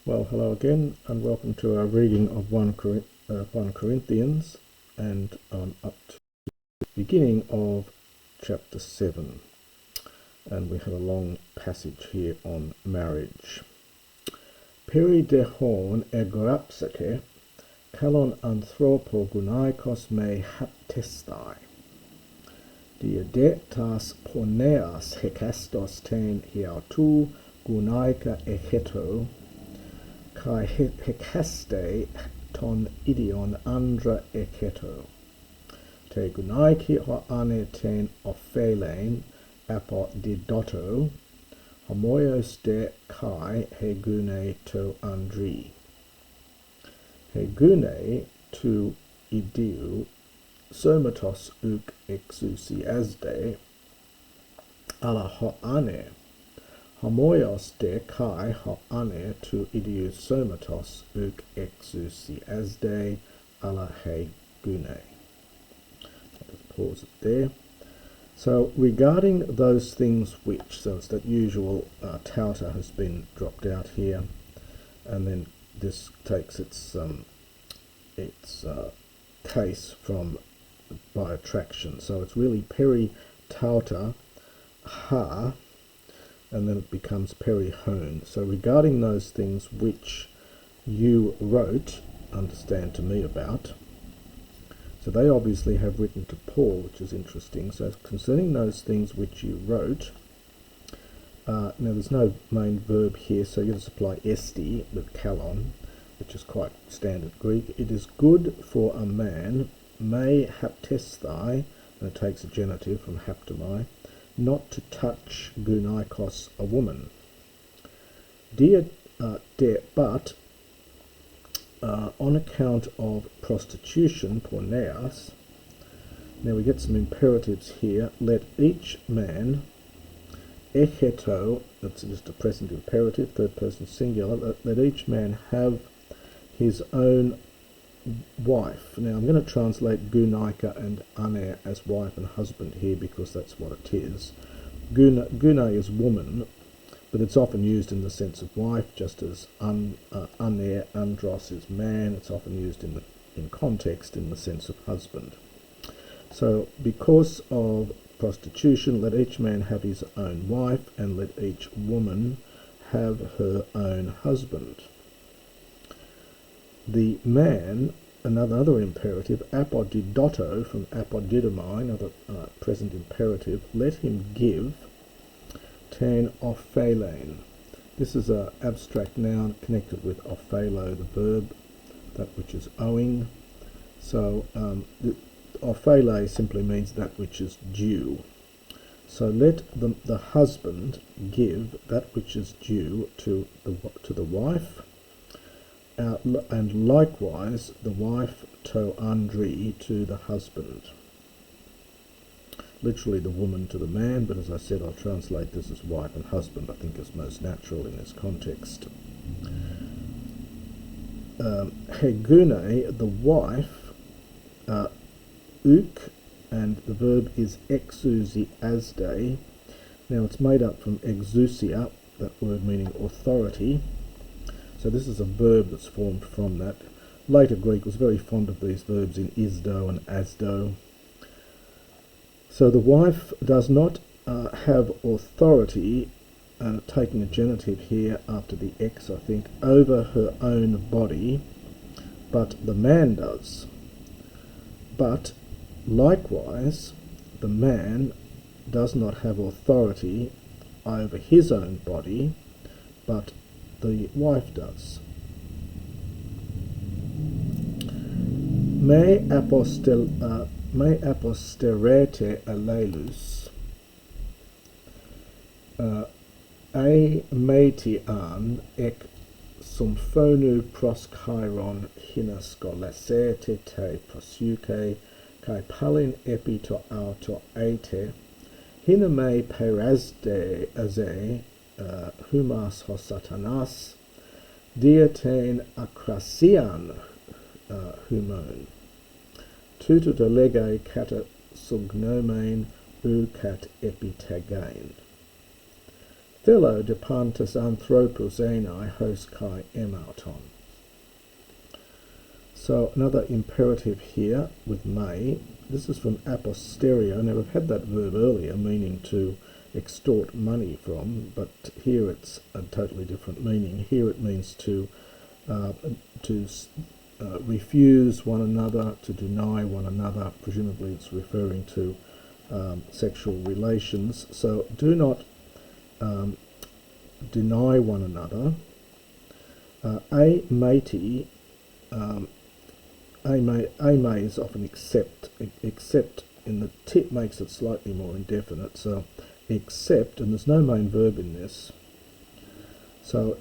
Well, hello again, and welcome to our reading of 1 Corinthians, and up to the beginning of chapter 7. And we have a long passage here on marriage. Peri dehon egorapsake, kalon anthropogunaikos me haptestai. Diedetas poneas hekastos ten hiautu gunaika echeto, kai hekaste ton idion andra eketo. Te gunaiki ho ane ten ophelein apo didoto, homoios de kai hegune to andri. Hegune to idiu somatos uk exousiasde, ala ho ane. Homoios de kai ho ane to idiosomatos uk exousiasde ala he gune. Just pause it there. So regarding those things which, so it's that usual tauta has been dropped out here, and then this takes its case from by attraction. So it's really peri tauta ha, and then it becomes perihone. So regarding those things which you wrote, understand to me about, so they obviously have written to Paul, which is interesting. So concerning those things which you wrote, now there's no main verb here, so you just apply esti with kalon, which is quite standard Greek. It is good for a man, me haptesthai, and it takes a genitive from haptomai, not to touch gunaikos, a woman. But on account of prostitution, porneas, now we get some imperatives here. Let each man, echeto, that's just a present imperative, third person singular, let each man have his own wife. Now I'm going to translate gunaika and ane as wife and husband here because that's what it is. Gune is woman, but it's often used in the sense of wife, just as ane, andros is man. It's often used in context in the sense of husband. So because of prostitution, let each man have his own wife, and let each woman have her own husband. The man, another imperative, apodidoto, from apodidomai, another present imperative, let him give ten ophelein. This is an abstract noun connected with ophelo, the verb, that which is owing. So ophele simply means that which is due. So let the husband give that which is due to the wife, and likewise the wife to andri, to the husband. Literally the woman to the man, but as I said, I'll translate this as wife and husband. I think is most natural in this context. Hegune, the wife, uk, and the verb is exousiasde. Now it's made up from exousia, that word meaning authority. So this is a verb that's formed from that. Later Greek was very fond of these verbs in isdo and asdo. So the wife does not have authority, taking a genitive here after the X, I think, over her own body, but the man does. But likewise, the man does not have authority over his own body, but the wife does. Me aposterete alelus, a metian ek symphonu proskairon hinaskolesete te prosuke, kai palin epi to auto ete, hiname perazde aze, humas hos satanas, diaten akrasian humon, tutu delege kata sugnomen u kat epitagain. Thelo de pantas anthropos enai hos kai emauton. So another imperative here with may. This is from a posterio. Now we've had that verb earlier meaning to extort money from, but here it's a totally different meaning. Here it means to refuse one another, to deny one another. Presumably it's referring to sexual relations. So do not deny one another. A matey, may is often except in the tip makes it slightly more indefinite, so except, and there's no main verb in this, so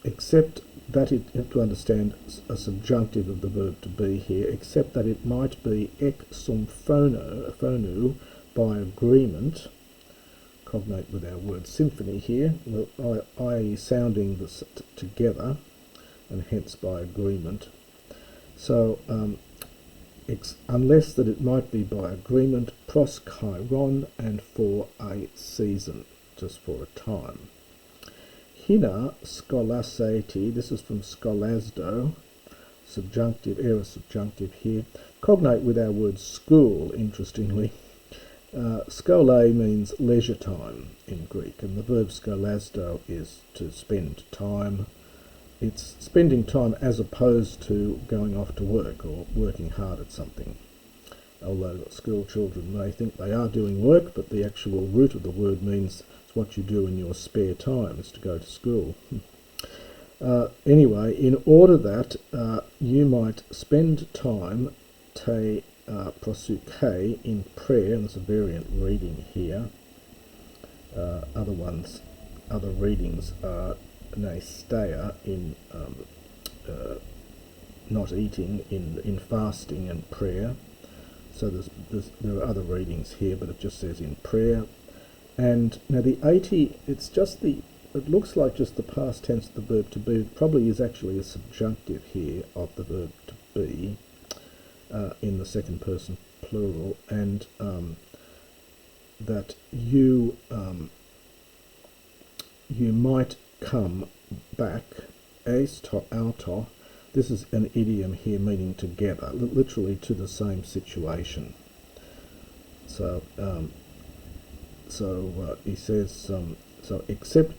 except that you have to understand a subjunctive of the verb to be here, except that it might be ek sum phonu, by agreement, cognate with our word symphony here, i.e. sounding this together, and hence by agreement. So unless that it might be by agreement, pros chiron, and for a season, just for a time. Hina scholaseti, this is from scholasdo, subjunctive, aorist subjunctive here, cognate with our word school, interestingly. Scholae means leisure time in Greek, and the verb scholasdo is to spend time. It's spending time as opposed to going off to work or working hard at something. Although school children may think they are doing work, but the actual root of the word means it's what you do in your spare time, is to go to school. Anyway, in order that you might spend time te prosuke in prayer, and there's a variant reading here. Other readings are Neistea in not eating, in fasting and prayer. So there are other readings here, but it just says in prayer. And now the 80, it looks like just the past tense of the verb to be. It probably is actually a subjunctive here of the verb to be in the second person plural, and that you might come back, eis to auto. This is an idiom here meaning together, literally to the same situation. So he says, so except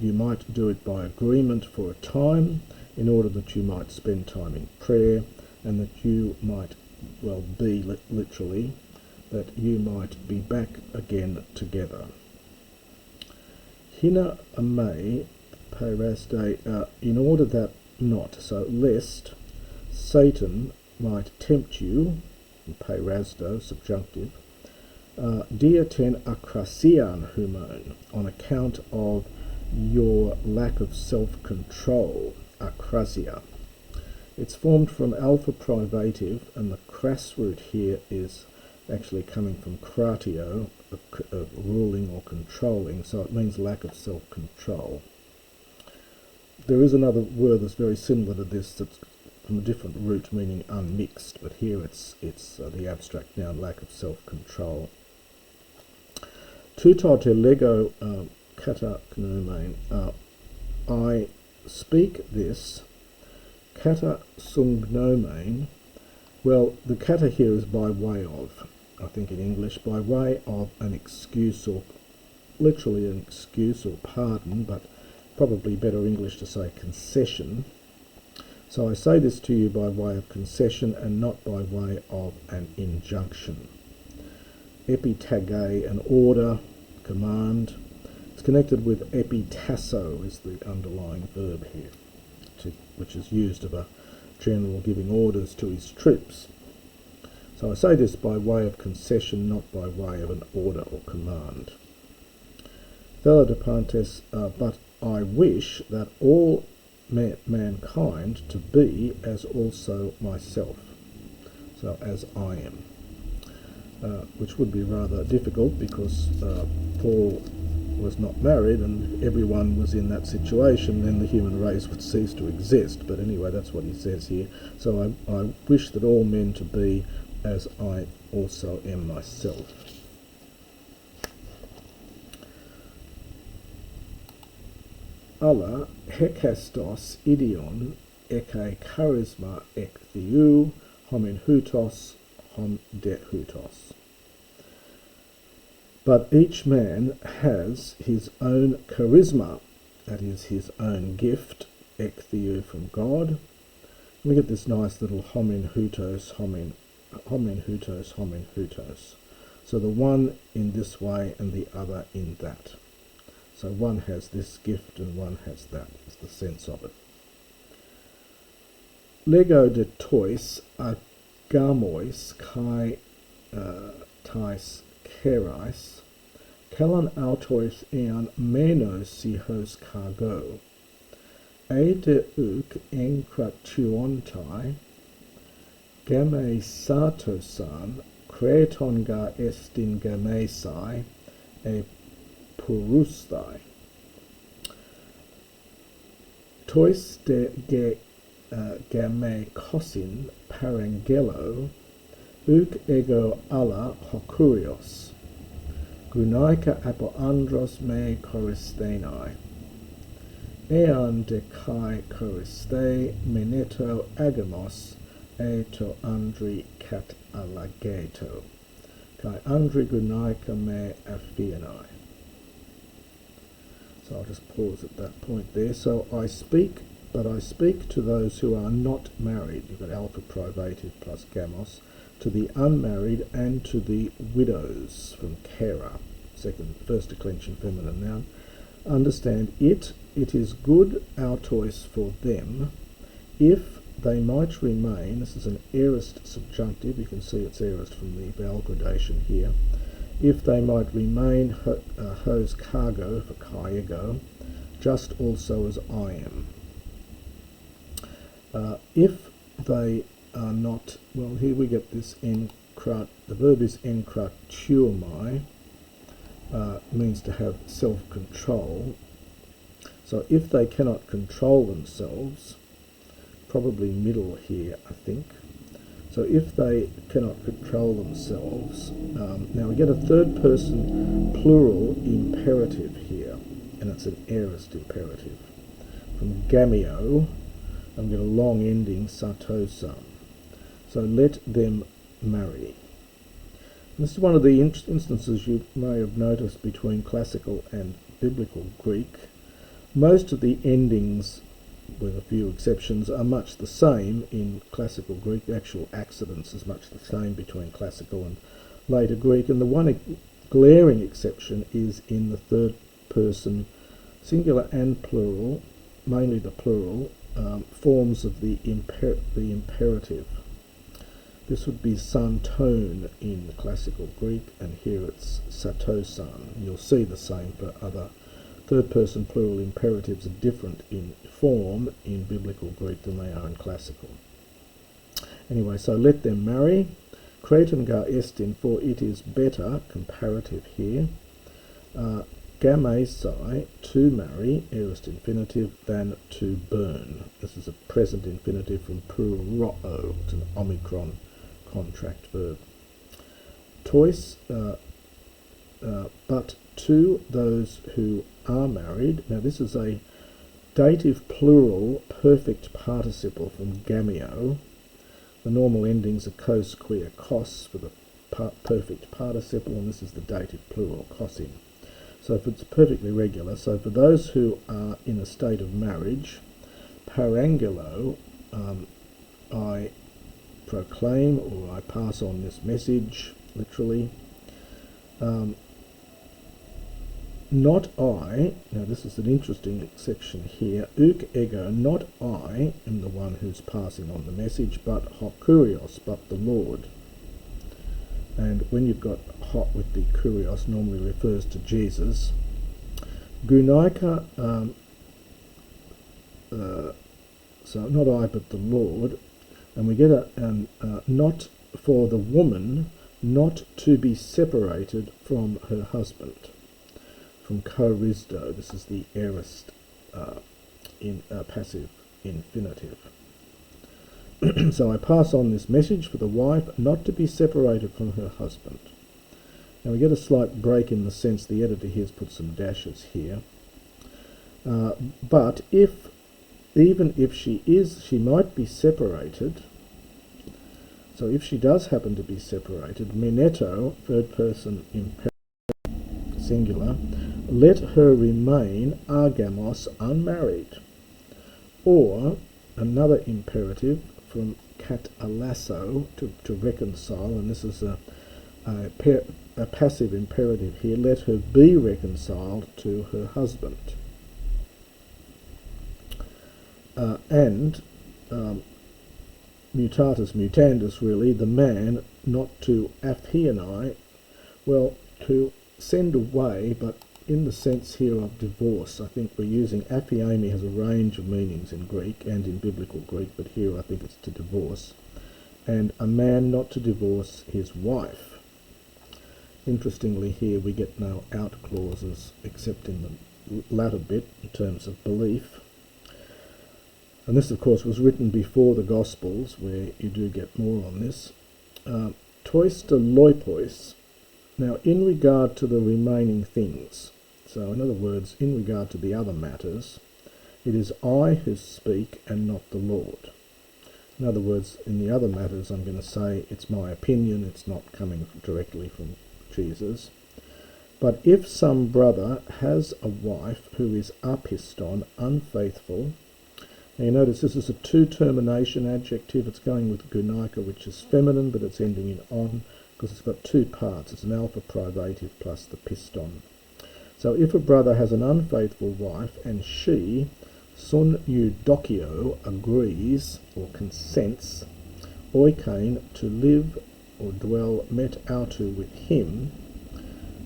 you might do it by agreement for a time, in order that you might spend time in prayer, and that you might, well, be literally, that you might be back again together. Hina may peraste, in order that not, so lest Satan might tempt you, perasdo, subjunctive, diaten akrasian humon, on account of your lack of self-control, akrasia. It's formed from alpha privative, and the crass root here is actually coming from kratio, of ruling or controlling, so it means lack of self-control. There is another word that's very similar to this that's from a different root meaning unmixed, but here it's the abstract noun lack of self-control. Tuta te lego kata gnomen, I speak this kata sungnomen. Well, the kata here is by way of, I think in English, by way of an excuse, or literally an excuse or pardon, but probably better English to say concession. So I say this to you by way of concession and not by way of an injunction. Epitage, an order, command. It's connected with epitasso, is the underlying verb here, which is used of a general giving orders to his troops. So I say this by way of concession, not by way of an order or command. Thela de pantes, but I wish that all mankind to be as also myself, so as I am, which would be rather difficult because Paul was not married and everyone was in that situation, then the human race would cease to exist. But anyway, that's what he says here. So I wish that all men to be as I also am myself. Allah hekastos idion eke charisma ek theou homin hutos hom de hutos. But each man has his own charisma, that is his own gift, ek theou from God. We get this nice little homin hutos, homin hutos, homin hutos. So the one in this way and the other in that. So one has this gift and one has that, is the sense of it. Lego de tois agamois kai tais kerais, kalan autois ean menos sihos cargo, e de uk encratuontai, game satosan, kretonga estin gamesai, e purustai. Tois de game kosin parangelo, uk ego alla hokurios, gunaika apoandros me choristenai, eon de kai choriste meneto agamos, e to andri cat alagato, kai andri gunaika me afianai. So I'll just pause at that point there. So I speak to those who are not married. You've got alpha privative plus gamos, to the unmarried and to the widows, from kera, first declension feminine noun. Understand it is good autois for them, if they might remain. This is an aorist subjunctive. You can see it's aorist from the vowel gradation here. If they might remain hos cargo for kaiego, just also as I am. If they are not, well, here we get this enkrat, the verb is enkratuomai, means to have self-control. So if they cannot control themselves, probably middle here, I think. So if they cannot control themselves, now we get a third person plural imperative here, and it's an aorist imperative. From gameo, I'm getting a long ending, satosan. So let them marry. And this is one of the instances you may have noticed between classical and biblical Greek. Most of the endings, with a few exceptions, are much the same in classical Greek. The actual accidence is much the same between classical and later Greek, and the one glaring exception is in the third person singular and plural, mainly the plural, forms of the imperative. This would be santon in classical Greek, and here it's satosan. You'll see the same for other third person plural imperatives are different in form in biblical Greek than they are in classical. Anyway, so let them marry. Kretonga estin, for it is better, comparative here. Gamesai, to marry, aorist infinitive, than to burn. This is a present infinitive from puroo. It's an omicron contract verb. Tois, but to those who are married. Now this is a dative plural perfect participle from gameo. The normal endings are kos, quia, kos for the perfect participle, and this is the dative plural, kosin. So if it's perfectly regular, so for those who are in a state of marriage, parangelo, I proclaim, or I pass on this message, literally. Not I, now this is an interesting section here, uk ego, not I am the one who's passing on the message, but hokurios, but the Lord. And when you've got hot with the kurios, normally refers to Jesus. Gunaika, so not I but the Lord, and we get not for the woman not to be separated from her husband. From chorisdo, this is the aorist passive infinitive. So I pass on this message for the wife not to be separated from her husband. Now we get a slight break in the sense the editor here has put some dashes here. But even if she might be separated. So if she does happen to be separated, meneto, third person imperative singular, let her remain agamos, unmarried. Or another imperative from katalasso, to reconcile, and this is a passive imperative here, let her be reconciled to her husband. And mutatis mutandis, really, the man not to aphianai, well, to send away, but in the sense here of divorce. I think we're using aphiemi has a range of meanings in Greek and in biblical Greek, but here I think it's to divorce. And a man not to divorce his wife. Interestingly, here we get no out clauses except in the latter bit in terms of belief. And this, of course, was written before the Gospels, where you do get more on this. Toista loipois. Now, in regard to the remaining things, so in other words, in regard to the other matters, it is I who speak and not the Lord. In other words, in the other matters, I'm going to say it's my opinion, it's not coming directly from Jesus. But if some brother has a wife who is apiston, unfaithful, now you notice this is a two-termination adjective. It's going with gunaika, which is feminine, but it's ending in on, because it's got two parts. It's an alpha privative plus the piston. So if a brother has an unfaithful wife and she, sun eudocio, agrees or consents, oikein, to live or dwell met autu with him,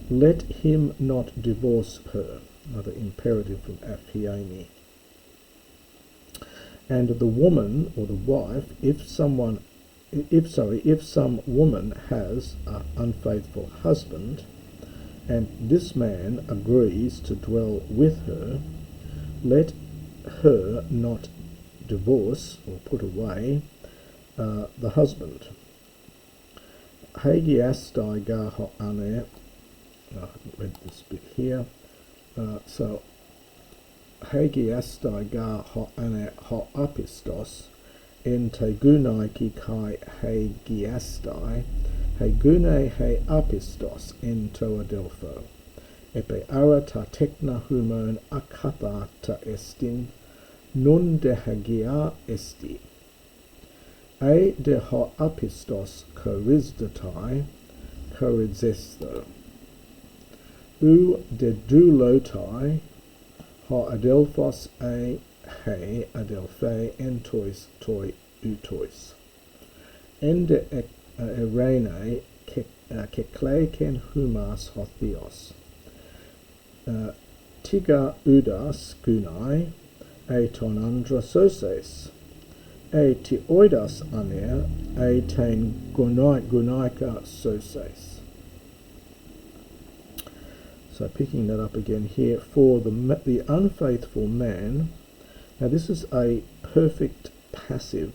let him not divorce her. Another imperative from aphiemi. And the woman or the wife, if some woman has an unfaithful husband, and this man agrees to dwell with her, let her not divorce or put away the husband. Hagiastai ga ho ane. I haven't read this bit here. So hagiastai ga ho ane ho apistos en tegunai ki kai hagiastai hegune he apistos en to adelpho epe ara ta tekna humon akatha ta estin non de hagia esti e de ho apistos chorizdatai chorizesto u de doulotai ho adelphos e he adelphe entois toi utois ende erene kekleken humas hothios tiga udas gunai e ton andrasoses e ti oidas aner e ten gunaika soses. So picking that up again here, for the unfaithful man. Now this is a perfect passive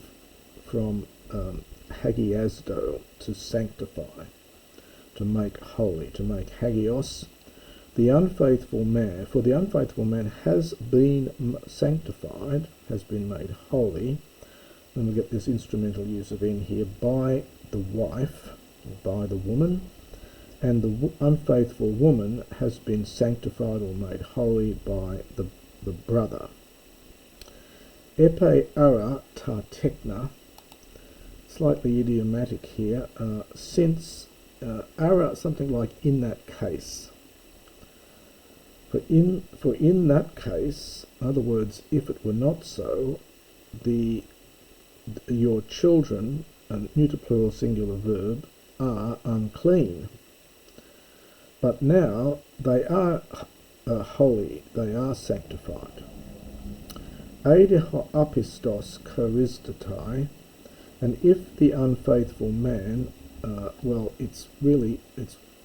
from hagiasdo, to sanctify, to make holy, to make hagios. The unfaithful man, for the unfaithful man has been sanctified, has been made holy. Then we get this instrumental use of in here, by the wife, or by the woman. And the unfaithful woman has been sanctified or made holy by the brother. Epe ara ta tekna, slightly idiomatic here, since ara, something like in that case. For in that case, in other words, if it were not so, your children, and neuter plural singular verb, are unclean. But now they are holy, they are sanctified. Eideho apistos charizdatai, and if the unfaithful man, it's really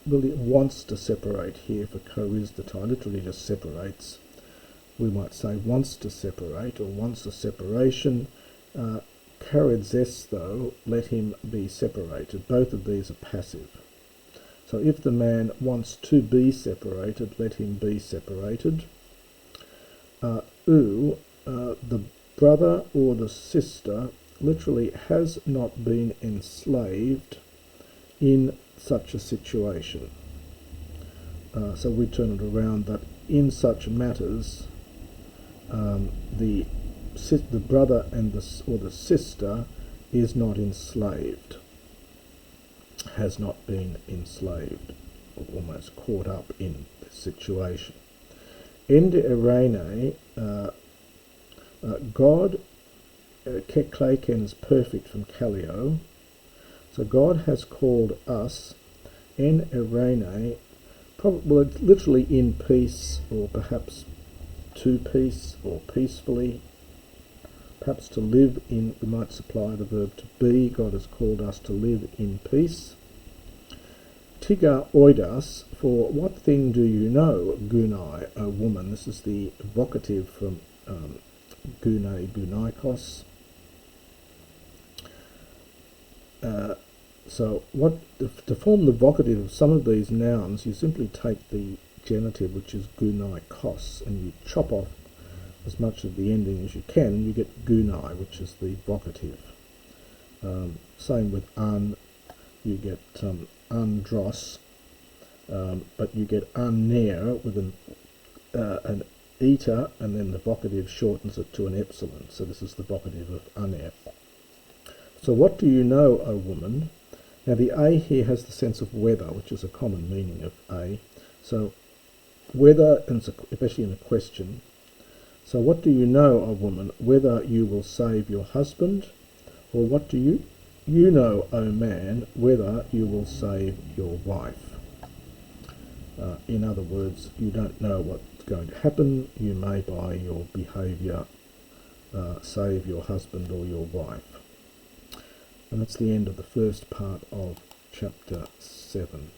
wants to separate here for charizdatai, literally just separates. We might say wants to separate or wants a separation. Charizdesto, let him be separated. Both of these are passive. So if the man wants to be separated, let him be separated. the brother or the sister literally has not been enslaved in such a situation. So we turn it around that in such matters, the brother and the sister is not enslaved, has not been enslaved, or almost caught up in the situation. Ende erene, God, Kekleiken is perfect from Kallio, so God has called us, en erene, probably literally in peace, or perhaps to peace, or peacefully, perhaps to live in, we might supply the verb to be. God has called us to live in peace. Tiga oidas, for what thing do you know, gunai, a woman? This is the vocative from gunai, gunaikos. So to form the vocative of some of these nouns, you simply take the genitive, which is gunaikos, and you chop off as much of the ending as you can. You get gunai, which is the vocative. Same with un, you get andros, but you get unner with an eta, and then the vocative shortens it to an epsilon. So this is the vocative of unner. So what do you know, O woman? Now the a here has the sense of whether, which is a common meaning of a. So whether, and especially in a question. So what do you know, O woman, whether you will save your husband? Or what do you know, O man, whether you will save your wife? In other words, you don't know what's going to happen. You may by your behaviour save your husband or your wife. And that's the end of the first part of chapter 7.